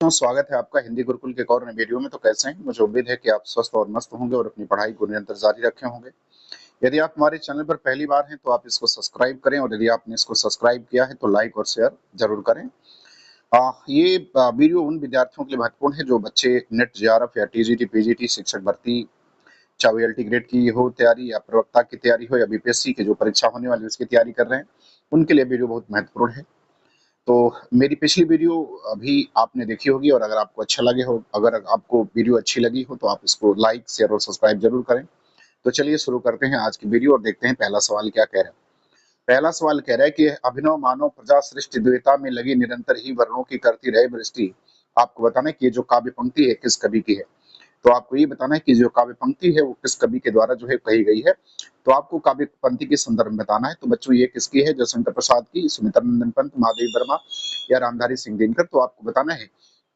बच्चों, स्वागत है आपका हिंदी गुरुकुल के एक और नए वीडियो में। तो कैसे हैं? मुझे उम्मीद है कि आप स्वस्थ और मस्त होंगे और अपनी पढ़ाई को निरंतर जारी रखे होंगे। यदि आप हमारे चैनल पर पहली बार हैं तो आप इसको सब्सक्राइब करें, और यदि आपने इसको सब्सक्राइब किया है तो लाइक और शेयर जरूर करें। ये वीडियो उन विद्यार्थियों के लिए महत्वपूर्ण है जो बच्चे नेट, जेआरएफ या टीजीटी, पीजीटी, शिक्षक भर्ती, चाहे वो एलटी ग्रेड की हो तैयारी, या प्रवक्ता की तैयारी हो, या बीपीएससी की जो परीक्षा होने वाली है उसकी तैयारी कर रहे हैं, उनके लिए वीडियो बहुत महत्वपूर्ण है। तो मेरी पिछली वीडियो अभी आपने देखी होगी, और अगर आपको अच्छा लगे हो, अगर आपको वीडियो अच्छी लगी हो तो आप इसको लाइक, शेयर और सब्सक्राइब जरूर करें। तो चलिए शुरू करते हैं आज की वीडियो और देखते हैं पहला सवाल क्या कह रहा है। पहला सवाल कह रहा है कि अभिनव मानव प्रजा सृष्टि द्विता में लगी निरंतर ही वर्णों की करती रहे वृष्टि। आपको बताना है कि ये जो काव्य पंक्ति है किस कवि की है। तो आपको ये बताना है कि जो काव्य पंक्ति है वो किस कवि के द्वारा जो है कही गई है। तो आपको काव्य पंक्ति के संदर्भ में बताना है। तो बच्चों, ये किसकी है? जयशंकर प्रसाद की, सुमित्रा नंदन पंत, महादेवी वर्मा या रामधारी सिंह दिनकर। तो आपको बताना है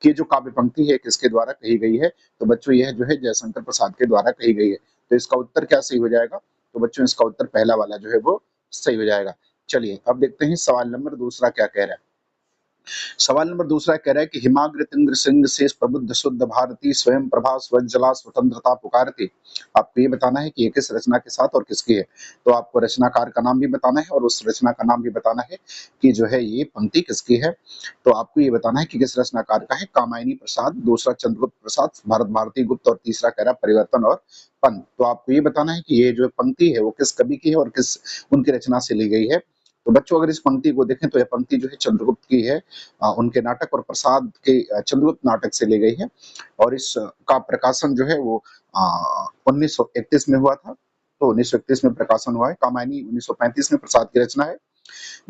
कि जो काव्य पंक्ति है किसके द्वारा कही गई है। तो बच्चों, यह जो है जयशंकर प्रसाद के द्वारा कही गई है। तो इसका उत्तर क्या सही हो जाएगा? तो बच्चों, इसका उत्तर पहला वाला जो है वो सही हो जाएगा। चलिए अब देखते हैं सवाल नंबर दूसरा क्या कह रहा है। सवाल नंबर दूसरा कह रहा है कि हिमाग्र इंद्र सिंह शेष प्रबुद्ध शुद्ध भारती स्वयं प्रभा स्वज्जला स्वतंत्रता पुकारती। आपको ये बताना है कि ये किस रचना के साथ और किसकी है। तो आपको रचनाकार का नाम भी बताना है और उस रचना का नाम भी बताना है कि जो है ये पंक्ति किसकी है। तो आपको ये बताना है कि किस रचनाकार का है। कामायनी प्रसाद, दूसरा चंद्रगुप्त प्रसाद, भारत भारती गुप्त, और तीसरा कह रहा है परिवर्तन और पंत। तो आपको ये बताना है कि ये जो पंक्ति है वो किस कवि की है और किस उनकी रचना से ली गई है। तो बच्चों, अगर इस पंक्ति को देखें तो यह पंक्ति जो है चंद्रगुप्त की है। उनके नाटक और प्रसाद के चंद्रगुप्त नाटक से ली गई है, और इस का प्रकाशन जो है वो 1931 में हुआ था। तो 1931 में प्रकाशन हुआ है। कामायनी 1935 में प्रसाद की रचना है।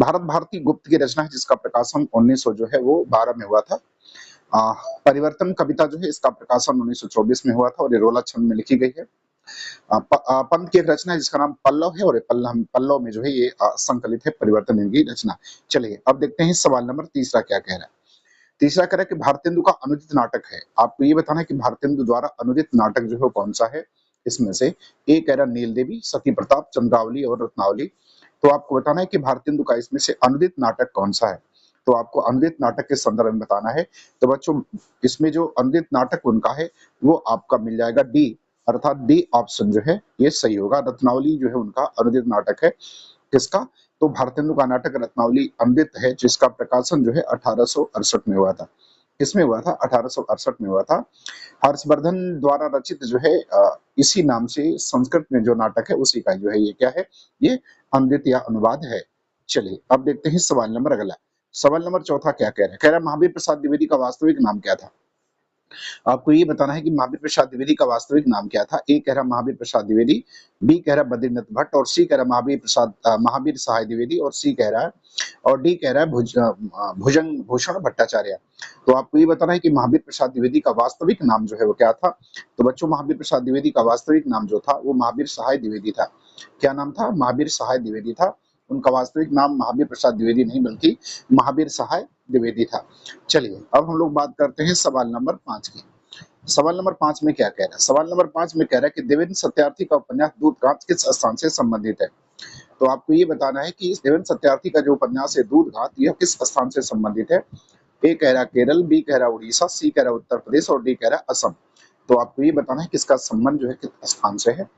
भारत भारती गुप्त की रचना है जिसका प्रकाशन 1900 जो है वो 12 में हुआ था। आ, परिवर्तन कविता जो है इसका प्रकाशन 1924 में हुआ था, और ये रोला छंद में लिखी गई है। पंत की एक रचना है जिसका नाम पल्लव है, और ये पल्लव में जो है ये संकलित है परिवर्तन इनकी रचना। चलिए अब देखते हैं सवाल नंबर तीसरा क्या कह रहा है। तीसरा कह रहा है कि भारतेंदु का अनुदित नाटक है। आपको ये बताना है कि भारतेंदु द्वारा अनुदित नाटक जो है कौन सा है इसमें से। ए कह रहा नील देवी, सती प्रताप, चंद्रावली और रत्नावली। तो आपको बताना है कि भारतेंदु का इसमें से अनुदित नाटक कौन सा है। तो आपको अनुदित नाटक के संदर्भ में बताना है। तो बच्चों, इसमें जो अनुदित नाटक उनका है वो आपका मिल जाएगा डी, अर्थात डी ऑप्शन जो है ये सही होगा। रत्नावली जो है उनका अनुदित नाटक है। किसका? तो भारतेंदु का नाटक रत्नावली अमृत है, जिसका प्रकाशन जो है 1868 में हुआ था। किसमें हुआ था? 1868 में हुआ था। हर्षवर्धन द्वारा रचित जो है इसी नाम से संस्कृत में जो नाटक है उसी का जो है ये क्या है, ये अमृत या अनुवाद है। चलिए अब देखते हैं सवाल नंबर अगला। सवाल नंबर चौथा क्या कह रहा है। कह रहा है महावीर प्रसाद द्विवेदी का वास्तविक नाम क्या था। आपको ये बताना है कि महावीर प्रसाद द्विवेदी का वास्तविक नाम क्या था। ए कह रहा महावीर प्रसाद द्विवेदी, बी कह रहा बद्रीनाथ भट्ट, और सी कह रहा महावीर सहाय द्विवेदी, और सी कह रहा है, और डी कह रहा है भुजंग भूषण भट्टाचार्य। तो आपको ये बताना है कि महावीर प्रसाद द्विवेदी का वास्तविक नाम जो है वो क्या था। तो बच्चों, महावीर प्रसाद द्विवेदी का वास्तविक नाम जो था वो महावीर सहाय द्विवेदी था। क्या नाम था? महावीर सहाय द्विवेदी था। उनका वास्तविक नाम महावीर प्रसाद द्विवेदी नहीं बल्कि महावीर सहाय द्विवेदी था। चलिए अब हम लोग बात करते हैं सवाल नंबर 5 की। सवाल नंबर 5 में क्या कह रहा है। सवाल नंबर 5 में कह रहा है कि देवेंद्र सत्यार्थी का उपन्यास दूधघाट किस स्थान से संबंधित है। तो आपको ये बताना है कि इस देवेंद्र सत्यार्थी का जो उपन्यास है दूधघाट, यह किस स्थान से संबंधित है। ए कह रहा केरल, बी कह रहा उड़ीसा, सी कह रहा उत्तर प्रदेश, और डी कह रहा असम। तो आपको ये बताना है किसका संबंध जो है किस स्थान से है।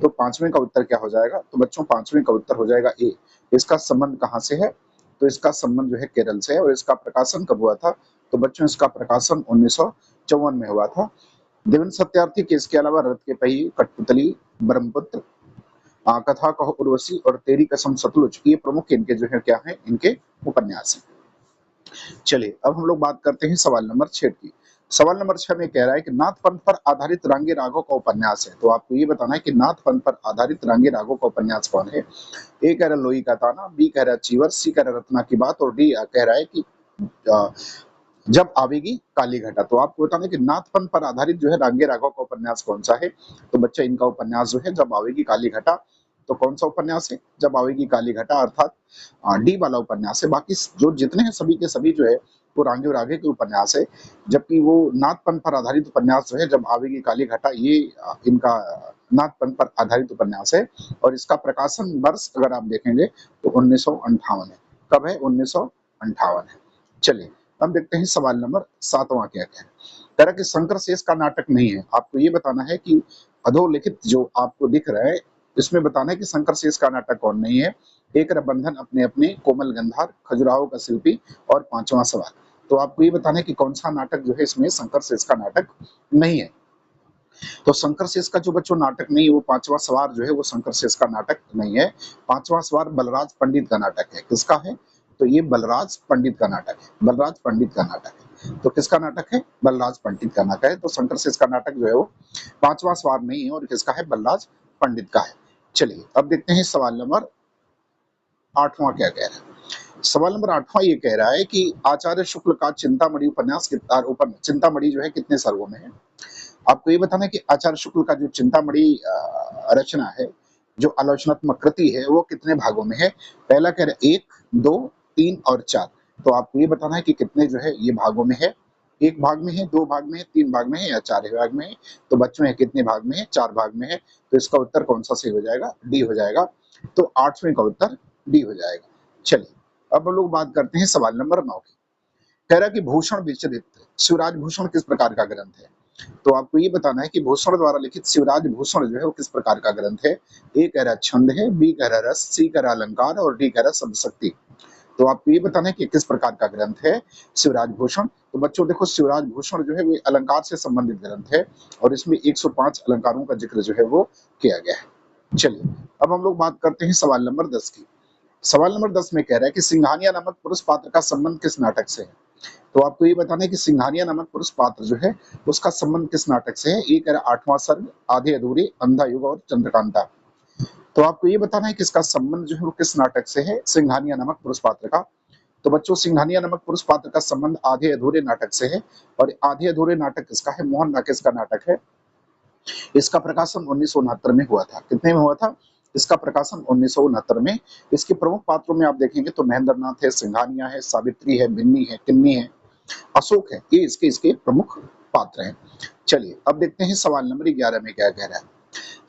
तो पांचवें का उत्तर क्या हो जाएगा। तो बच्चों, पांचवें का उत्तर हो जाएगा ए। इसका संबंध कहाँ से है? तो इसका संबंध जो है केरल से है। और इसका प्रकाशन कब हुआ था? तो बच्चों, इसका प्रकाशन 1954 में हुआ था। देवेंद्र सत्यार्थी के इसके अलावा रथ के पहिए, कठपुतली, ब्रह्मपुत्र, कथा कहो उर्वशी और तेरी कसम सतलुज, ये प्रमुख इनके जो है क्या है, इनके उपन्यास हैं। चलिए अब हम लोग बात करते हैं सवाल नंबर 6 की। सवाल नंबर 6 में कह रहा है कि नाथ पंथ पर आधारित रांगे रागों का उपन्यास है। तो आपको ये बताना है कि नाथ पंथ पर आधारित रांगे रागों का उपन्यास कौन है। ए कह रहा लोई का ताना, बी कह रहा चीवर, सी कह रहा रत्ना की बात, और डी कह रहा है कि जब आवेगी काली घटा। तो आपको बताना है कि नाथ पंथ पर आधारित जो है रांगे राघव का उपन्यास कौन सा है। तो बच्चा, इनका उपन्यास जो है जब आवेगी काली घटा। तो कौन सा उपन्यास है? जब आवेगी काली घटा, अर्थात डी वाला उपन्यास है। बाकी जो जितने हैं सभी के सभी जो है वो रांगे और आगे के उपन्यास है। जबकि वो नाथ पंथ पर आधारित उपन्यास जो है जब आवेगी काली घटा, ये इनका नाथ पंथ पर आधारित उपन्यास है। और इसका प्रकाशन वर्ष अगर आप देखेंगे तो 1958 है। कब है? 1958 है। चलिए अब देखते हैं सवाल नंबर 7वां क्या कह रहा है। कह रहा है कि शंकर शेष का नाटक नहीं है। आपको ये बताना है कि अधोलिखित जो आपको दिख रहा है इसमें बताना है कि शंकर शेष का नाटक कौन नहीं है। एक बंधन अपने अपने, कोमल गंधार, खजुराहो का शिल्पी और 5वां सवाल। तो आपको ये बताना है कि कौन सा नाटक जो है इसमें शंकर शेष का नाटक नहीं है। तो शंकर शेष का जो बच्चों नाटक नहीं है, वो 5वां सवार जो है वो शंकर शेष का नाटक नहीं है। 5वां सवार बलराज पंडित का नाटक है। किसका है? तो ये बलराज पंडित का नाटक है। बलराज पंडित का नाटक है। तो किसका नाटक है? बलराज पंडित का नाटक है। तो शंकर शेष का नाटक जो है वो 5वां सवार नहीं है और किसका है? बलराज पंडित का है। चलिए अब देखते हैं सवाल नंबर 8वां क्या कह रहा है। सवाल नंबर 8वां ये कह रहा है कि आचार्य शुक्ल का चिंतामणि उपन्यास चिंतामणि जो है कितने सर्गों में है। आपको ये बताना है कि आचार्य शुक्ल का जो चिंतामणि रचना है, जो आलोचनात्मक कृति है, वो कितने भागों में है। पहला कह रहा है 1, 2, 3 और 4। तो आपको ये बताना है कि कितने जो है ये भागों में है। 1 भाग में है, 2 भाग में है, 3 भाग में है या 4 भाग में है। तो बच्चों ये कितने भाग में है? 4 भाग में है। तो इसका उत्तर कौन सा सही हो जाएगा? डी हो जाएगा। तो 8वें का उत्तर डी हो जाएगा। चलिए अब हम लोग बात करते हैं सवाल नंबर 9 की। कह रहा है कि भूषण विचरित शिवराज भूषण किस प्रकार का ग्रंथ है। तो आपको ये बताना है कि भूषण द्वारा लिखित शिवराज भूषण जो है वो किस प्रकार का ग्रंथ है। ए कह रहा छंद है, बी कह रहा रस, सी कह रहा अलंकार और डी कह रहा शब्द शक्ति। तो आपको ये बताना है कि किस प्रकार का ग्रंथ है शिवराज भूषण। तो बच्चों देखो, शिवराज भूषण जो है वो अलंकार से संबंधित ग्रंथ है और इसमें 105 अलंकारों का जिक्र जो है वो किया गया है। चलिए अब हम लोग बात करते हैं सवाल नंबर 10 की। सवाल नंबर 10 में कह रहा है कि सिंघानिया नामक पुरुष पात्र का संबंध किस नाटक से है। तो आपको ये बताना है कि सिंघानिया नामक पुरुष पात्र जो है उसका संबंध किस नाटक से है। एक है 8वां सर्ग, आधे अधूरे, अंधा युग और चंद्रकांता। तो आपको ये बताना है कि इसका संबंध जो है वो किस नाटक से है, सिंघानिया नामक पुरुष पात्र का। तो बच्चों सिंघानिया नामक पुरुष पात्र का संबंध आधे अधूरे नाटक से है और आधे अधूरे नाटक किसका है? मोहन राकेश का नाटक है। इसका प्रकाशन 1969 में हुआ था। कितने में हुआ था? इसका प्रकाशन 1969 में। इसके प्रमुख पात्रों में आप देखेंगे तो महेंद्र नाथ है, सिंघानिया है, सावित्री है, बिन्नी है, किन्नी है, अशोक है। ये इसके इसके प्रमुख पात्र हैं। चलिए अब देखते हैं सवाल नंबर 11 में क्या कह रहा है।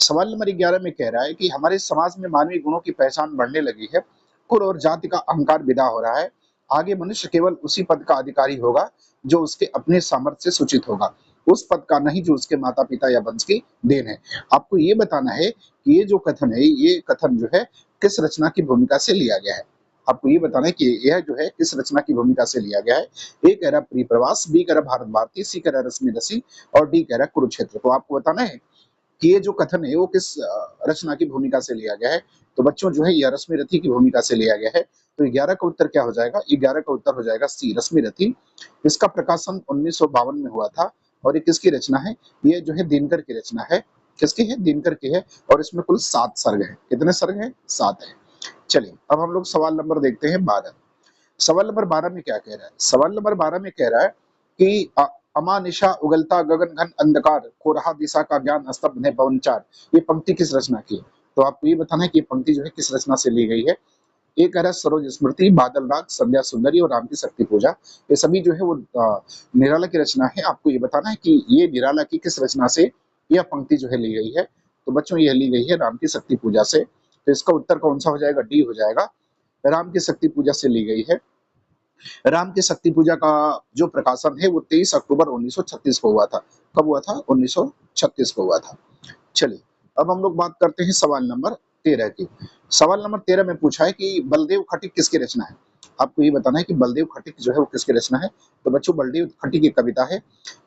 सवाल नंबर 11 में कह रहा है कि हमारे समाज में मानवीय गुणों की पहचान बढ़ने लगी है। कुल और जाति का अहंकार विदा हो रहा है। आगे मनुष्य केवल उसी पद का अधिकारी होगा जो उसके अपने सामर्थ्य से सूचित होगा, उस पद का नहीं जो उसके माता पिता या वंश की देन है। आपको ये बताना है कि ये जो कथन है, ये कथन जो है किस रचना की भूमिका से लिया गया है। आपको ये बताना है कि यह जो है किस रचना की भूमिका से लिया गया है। ए कह रहा प्रिय प्रवास, बी कह रहा भारत भारती, सी कह रहा रश्मि रसी और डी कह रहा कुरुक्षेत्र। तो आपको बताना है कि ये जो कथन है वो किस रचना की भूमिका से लिया गया है। तो बच्चों जो है यह रश्मि रथी की भूमिका से लिया गया है। तो 11 का उत्तर क्या हो जाएगा? 11 का उत्तर हो जाएगा सी, रश्मि रथी। इसका प्रकाशन 1952 में हुआ था और ये किसकी रचना है? ये जो है दिनकर की रचना है। किसकी है? दिनकर की है और इसमें कुल 7 सर्ग है। कितने सर्ग हैं? 7 है। चलिए अब हम लोग सवाल नंबर देखते हैं 12। सवाल नंबर 12 में क्या कह रहा है? सवाल नंबर 12 में कह रहा है कि अमानिशा उगलता गगन घन अंधकार, को रहा दिशा का ज्ञान स्तब्ध है पवनचार। ये पंक्ति किस रचना की है? तो आपको ये बताना है कि ये पंक्ति जो है किस रचना से ली गई है। एक है सरोज स्मृति, बादल राग, संध्या सुंदरी और राम की शक्ति पूजा। ये सभी जो है वो निराला की रचना है। आपको ये बताना है कि ये निराला की किस रचना से यह पंक्ति जो है ली गई है। तो बच्चों यह ली गई है राम की शक्ति पूजा से। तो इसका उत्तर कौन सा हो जाएगा? डी हो जाएगा। राम की शक्ति पूजा से ली गई है। राम की शक्ति पूजा का जो प्रकाशन है वो 23 अक्टूबर 1936 को हुआ था। कब हुआ था? 1936 को हुआ था। चलिए अब हम लोग बात करते हैं सवाल नंबर 13 की। सवाल नंबर 13 में पूछा है कि बलदेव खटिक किसकी रचना है। आपको ये बताना है कि बलदेव खटिक जो है वो किसकी रचना है। तो बच्चों बलदेव खटिक की कविता है।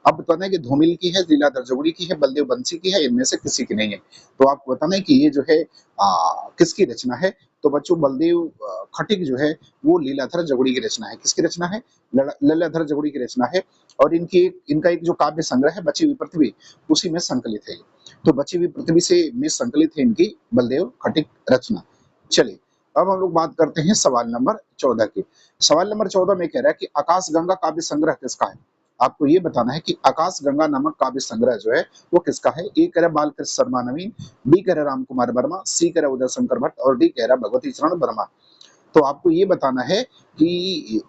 अब बताना है कि धूमिल की है, लीलाधर जोगड़ी की है, बलदेव बंसी की है, इनमें से किसी की नहीं है। तो आपको बताना है कि ये जो है किसकी रचना है। तो बच्चों बलदेव खटिक जो है वो लीलाधर जोगड़ी की रचना है। किसकी रचना है? लीलाधर जोगड़ी की रचना है। और इनका एक जो काव्य संग्रह है बची हुई पृथ्वी, उसी में संकलित है। तो बची हुई पृथ्वी से में संकलित है इनकी बलदेव खटिक रचना। चलिए अब हम लोग बात करते हैं सवाल नंबर 14 की। सवाल नंबर 14 में कह रहा है कि आकाश गंगा काव्य संग्रह किसका है। आपको ये बताना है कि आकाश गंगा नामक काव्य संग्रह जो है वो किसका है। ए कह रहा बालकृष्ण शर्मा नवीन, बी कह रहा राम कुमार वर्मा, सी कह रहा उदय शंकर भट्ट और डी कह रहा भगवती चरण वर्मा। तो आपको ये बताना है कि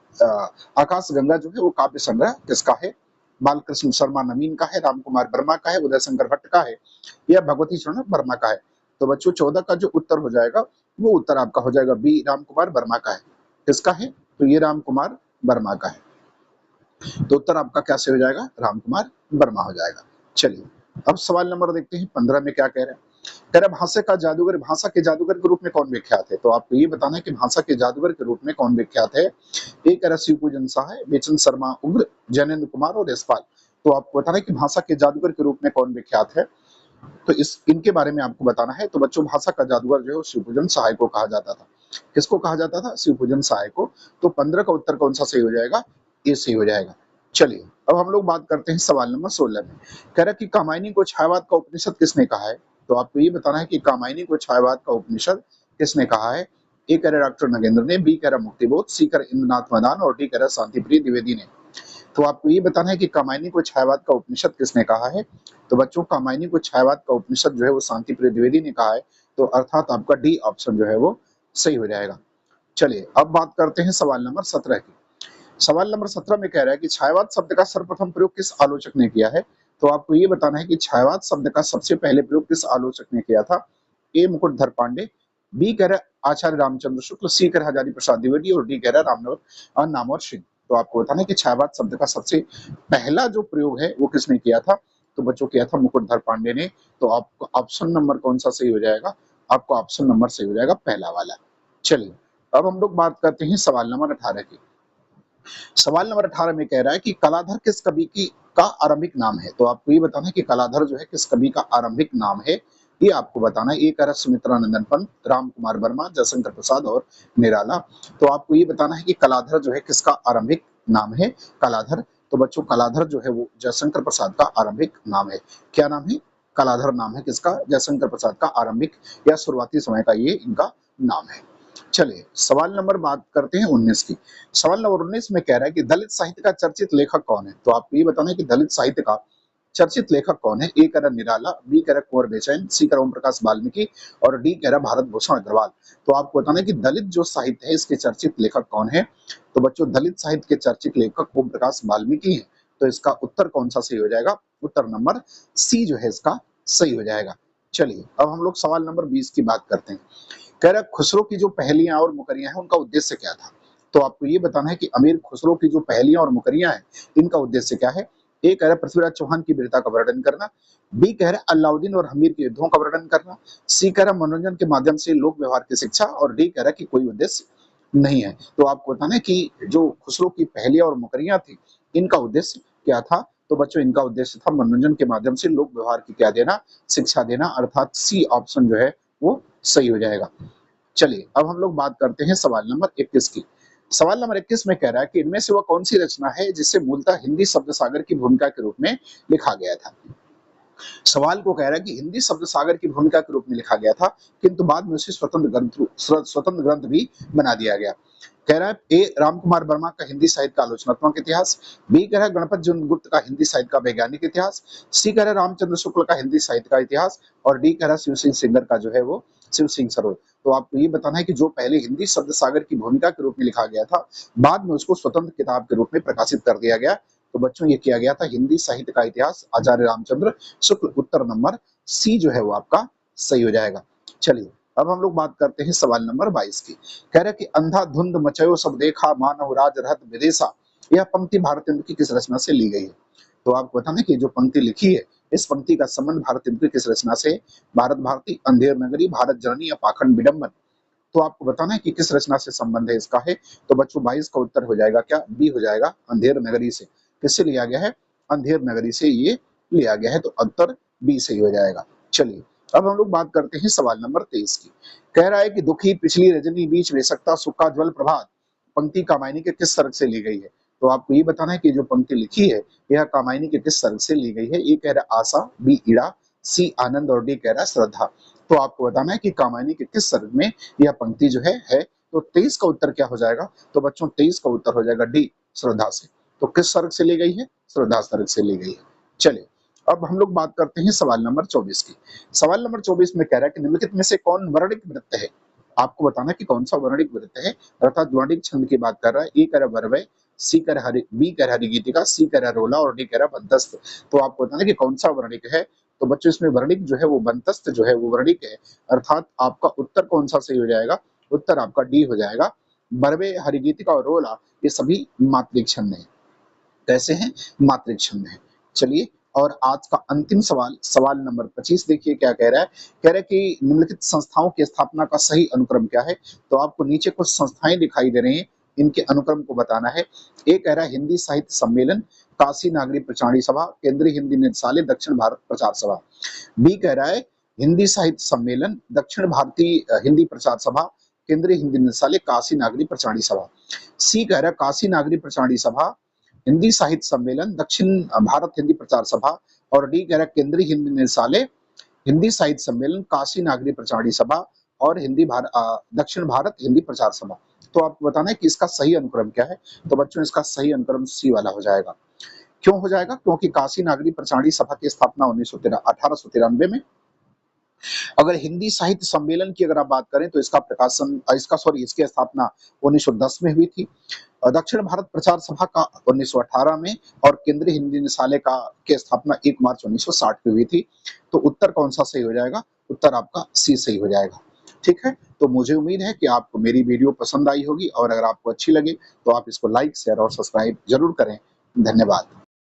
आकाश गंगा जो है वो काव्य संग्रह किसका है। बालकृष्ण शर्मा नवीन का है, राम कुमार वर्मा का है, उदय शंकर भट्ट का है या भगवती चरण वर्मा का है। तो बच्चों 14 का जो उत्तर हो जाएगा वो उत्तर आपका हो जाएगा बी, राम कुमार वर्मा का है। किसका है? तो ये राम कुमार वर्मा का है। तो उत्तर आपका क्या सही हो जाएगा? राम कुमार वर्मा हो जाएगा। चलिए अब सवाल नंबर देखते हैं 15 में क्या कह रहे हैं। कह रहा भाषा का जादूगर, भाषा के जादूगर के रूप में कौन विख्यात है? तो आपको ये बताना है कि भाषा के जादूगर के रूप में कौन विख्यात है। एक कह रहा शिव पूजन सहाय, बेचन शर्मा उग्र, जैनेन्द्र कुमार और यशपाल। तो आपको बताना है कि भाषा के जादूगर के रूप में कौन विख्यात है, तो इस इनके बारे में आपको बताना है। तो बच्चों भाषा का जादूगर जो है शिवपूजन सहाय को कहा जाता था। किसको कहा जाता था? शिवपूजन सहाय को। तो 15 का उत्तर कौन सा सही हो जाएगा? ये सही हो जाएगा। चलिए अब हम लोग बात करते हैं सवाल नंबर 16 में। कह रहा कि कामायनी को छायावाद का उपनिषद किसने कहा है? तो आपको ये बताना है कि कामायनी को छायावाद का उपनिषद किसने कहा है। ए कह रहा डॉक्टर नगेंद्र ने, बी कह रहा मुक्तिबोध, सी कह रहा इंद्रनाथ मदान और डी कह रहा शांति प्रिय द्विवेदी ने। तो आपको ये बताना है कि कामायनी को छायावाद का उपनिषद किसने कहा है। तो बच्चों कामायनी को छायावाद का उपनिषद जो है वो शांति प्रिय द्विवेदी ने कहा है। तो अर्थात आपका डी ऑप्शन जो है वो सही हो जाएगा। चलिए अब बात करते हैं सवाल नंबर 17 की। सवाल नंबर 17 में कह रहा है कि छायावाद शब्द का सर्वप्रथम प्रयोग किस आलोचक ने किया है। तो आपको ये बताना है कि छायावाद शब्द का सबसे पहले प्रयोग किस आलोचक ने किया था। ए मुकुटधर पांडे, बी कह रहा आचार्य रामचंद्र शुक्ल, सी कह रहा हजारी प्रसाद द्विवेदी और डी कह रहा नामवर सिंह। तो आपको बताना है कि छायावाद शब्द का सबसे पहला जो प्रयोग है वो किसने किया था। तो बच्चों किया था मुकुटधर पांडे ने। तो आपको ऑप्शन नंबर कौन सा सही हो जाएगा? आपको ऑप्शन नंबर सही हो जाएगा पहला वाला। चलिए अब हम लोग बात करते हैं सवाल नंबर 18 की। सवाल नंबर 18 में कह रहा है कि कलाधर किस कवि की का आरंभिक नाम है। तो आपको ये बताना है कि कलाधर जो है किस कवि का आरंभिक नाम है, ये आपको बताना है। एक सुमित्रा नंदन पंत, राम कुमार वर्मा, जयशंकर प्रसाद और निराला। तो आपको ये बताना है कि कलाधर जो है किसका आरंभिक नाम है। कलाधर। तो बच्चों कलाधर जो है वो जयशंकर प्रसाद का आरंभिक नाम है। क्या नाम है? कलाधर नाम है किसका? जयशंकर प्रसाद का आरंभिक या शुरुआती समय का ये इनका नाम है। चलिए सवाल नंबर बात करते हैं 19 की। सवाल नंबर 19 में कह रहा है कि दलित साहित्य का चर्चित लेखक कौन है। तो आपको ये बताना है कि दलित साहित्य का चर्चित लेखक कौन है। ए कह रहा निराला, बी कह रहा कुंवर बेचैन, सी कह रहा ओम प्रकाश वाल्मीकि और डी कह रहा भारत भूषण अग्रवाल। तो आपको बताना है कि दलित जो साहित्य है इसके चर्चित लेखक कौन है। तो बच्चों दलित साहित्य के चर्चित लेखक ओम प्रकाश वाल्मीकि है। तो इसका उत्तर कौन सा सही हो जाएगा? उत्तर नंबर सी जो है इसका सही हो जाएगा। चलिए अब हम लोग सवाल नंबर 20 की बात करते हैं। कह रहा खुसरो की जो पहेलियां और मुकरियां हैं उनका उद्देश्य क्या था। तो आपको ये बताना है कि अमीर खुसरो की जो पहेलियां और मुकरियां हैं इनका उद्देश्य क्या है। ए कह रहा पृथ्वीराज चौहान की वीरता का वर्णन करना, बी कह रहा अलाउद्दीन और हमीर के युद्धों का वर्णन करना, सी कह रहा मनोरंजन के माध्यम से लोक व्यवहार की शिक्षा और डी कह रहा कि कोई उद्देश्य नहीं है। तो आपको बताना है कि जो खुसरो की पहेलियां और मुकरियां थी इनका उद्देश्य क्या था। तो बच्चों इनका उद्देश्य था मनोरंजन के माध्यम से लोक व्यवहार की क्या देना, शिक्षा देना। अर्थात सी ऑप्शन जो है वो सही हो जाएगा। चलिए अब हम लोग बात करते हैं सवाल नंबर 21 की। सवाल नंबर 21 में कह रहा है कि इनमें से वह कौन सी रचना है जिसे मूलतः हिंदी शब्द सागर की भूमिका के रूप में लिखा गया था। सवाल को कह रहा है कि हिंदी शब्द सागर की भूमिका के रूप में लिखा गया था किंतु बाद में उसे स्वतंत्र ग्रंथ भी बना दिया गया। कह रहा है ए राम कुमार वर्मा का हिंदी साहित्य का आलोचनात्मक इतिहास, बी कह रहा है गणपत जैन गुप्त का हिंदी साहित्य का वैज्ञानिक इतिहास, सी कह रहा है रामचंद्र शुक्ल का हिंदी साहित्य का इतिहास और डी कह रहा है शिव सिंह सिंगर का जो है वो शिव सिंह सरोज। तो आपको ये बताना है कि जो पहले हिंदी शब्द सागर की भूमिका के रूप में लिखा गया था बाद में उसको स्वतंत्र किताब के रूप में प्रकाशित कर दिया गया। तो बच्चों ये किया गया था हिंदी साहित्य का इतिहास, आचार्य रामचंद्र शुक्ल। उत्तर नंबर सी जो है वो आपका सही हो जाएगा। चलिए अब हम लोग बात करते हैं सवाल नंबर 22 की। कह रहे कि अंधा धुंध मचयो सब देखा, मानव राज रहत विदेशा। यह पंक्ति भारतेंदु की किस रचना से ली गई है। तो आपको बताना कि जो पंक्ति लिखी है इस पंक्ति का संबंध भारतेंदु की किस रचना से। भारत भारती, अंधेर नगरी, भारत जननी या पाखंड विडंबन। तो आपको बताना है कि किस रचना से संबंध है इसका है। तो बच्चों 22 का उत्तर हो जाएगा क्या? बी हो जाएगा, अंधेर नगरी से। किससे लिया गया है? अंधेर नगरी से ये लिया गया है। तो उत्तर बी सही हो जाएगा। चलिए अब हम लोग बात करते हैं सवाल नंबर 23 की। कह रहा है कि दुखी पिछली रजनी बीच वे सकता सुक्का ज्वल प्रभात पंक्ति कामायनी के किस सर्ग से ली गई है। तो आपको ये बताना है कि जो पंक्ति लिखी है यह कामायनी के किस सर्ग से ली गई है। ए कह रहा आशा, बी ईड़ा, सी आनंद और डी कह रहा श्रद्धा। तो आपको बताना है कि कामायनी के किस सर्ग में यह पंक्ति जो है। तो 23 का उत्तर क्या हो जाएगा? तो बच्चों 23 का उत्तर हो जाएगा डी, श्रद्धा से। तो किस सर्ग से ली गई है? श्रद्धा सर्ग से ली गई है। चलिए अब हम लोग बात करते हैं सवाल नंबर 24 की। सवाल नंबर 24 में कह रहा है कि निम्नलिखित में से कौन वर्णिक वृत्त है। आपको बताना है कि कौन सा वर्णिक वृत्त है। अर्थात वर्णिक छंद की बात कर रहा है। ए कह रहा वर्वय, सी कह रहा हरि, बी कह रहा हरिगीतिका, सी कह रहा रोला और डी कह रहा बंदस्त। तो आपको बताना है कि कौन सा वर्णिक है। तो बच्चों इसमें वर्णिक जो है वो बंतस्त जो है वो वर्णिक है। अर्थात आपका उत्तर कौन सा सही हो जाएगा? उत्तर आपका डी हो जाएगा। बरवे, हरिगीतिका और रोला ये सभी मात्रिक छंद है। कैसे हैं, मातृक छंद हैं। चलिए, और आज का अंतिम सवाल, सवाल नंबर 25 देखिए क्या कह रहा है। कह रहा है कि निम्नलिखित संस्थाओं की स्थापना का सही अनुक्रम क्या है। तो आपको नीचे कुछ संस्थाएं दिखाई दे रही हैं, इनके अनुक्रम को बताना है। ए कह रहा है हिंदी साहित्य सम्मेलन, काशी नागरी प्रचारणी सभा, केंद्रीय हिंदी निदेशालय, दक्षिण भारत प्रचार सभा। बी कह रहा है हिंदी साहित्य सम्मेलन, दक्षिण भारतीय हिंदी प्रचार सभा, केंद्रीय हिंदी निदेशालय, काशी नागरी प्रचारणी सभा। सी कह रहा है काशी नागरी प्रचारणी सभा, हिंदी साहित्य सम्मेलन, दक्षिण भारत हिंदी प्रचार सभा। और डी कह रहा है केंद्रीय हिंदी निदेशालय, हिंदी साहित्य सम्मेलन, काशी नागरी प्रचारणी सभा और दक्षिण भारत हिंदी प्रचार सभा। तो आपको बताना है कि इसका सही अनुक्रम क्या है। तो बच्चों, इसका सही अनुक्रम सी वाला हो जाएगा। क्यों हो जाएगा? क्योंकि काशी नागरी प्रचारणी सभा की स्थापना 1893 में। अगर हिंदी साहित्य सम्मेलन की अगर आप बात करें तो इसकी स्थापना 1910 में हुई थी। दक्षिण भारत प्रचार सभा का 1918 में, और केंद्रीय हिंदी निदेशालय का की स्थापना 1 मार्च 1960 में हुई थी। तो उत्तर कौन सा सही हो जाएगा? उत्तर आपका सी सही हो जाएगा। ठीक है, तो मुझे उम्मीद है कि आपको मेरी वीडियो पसंद आई होगी, और अगर आपको अच्छी लगे तो आप इसको लाइक, शेयर और सब्सक्राइब जरूर करें। धन्यवाद।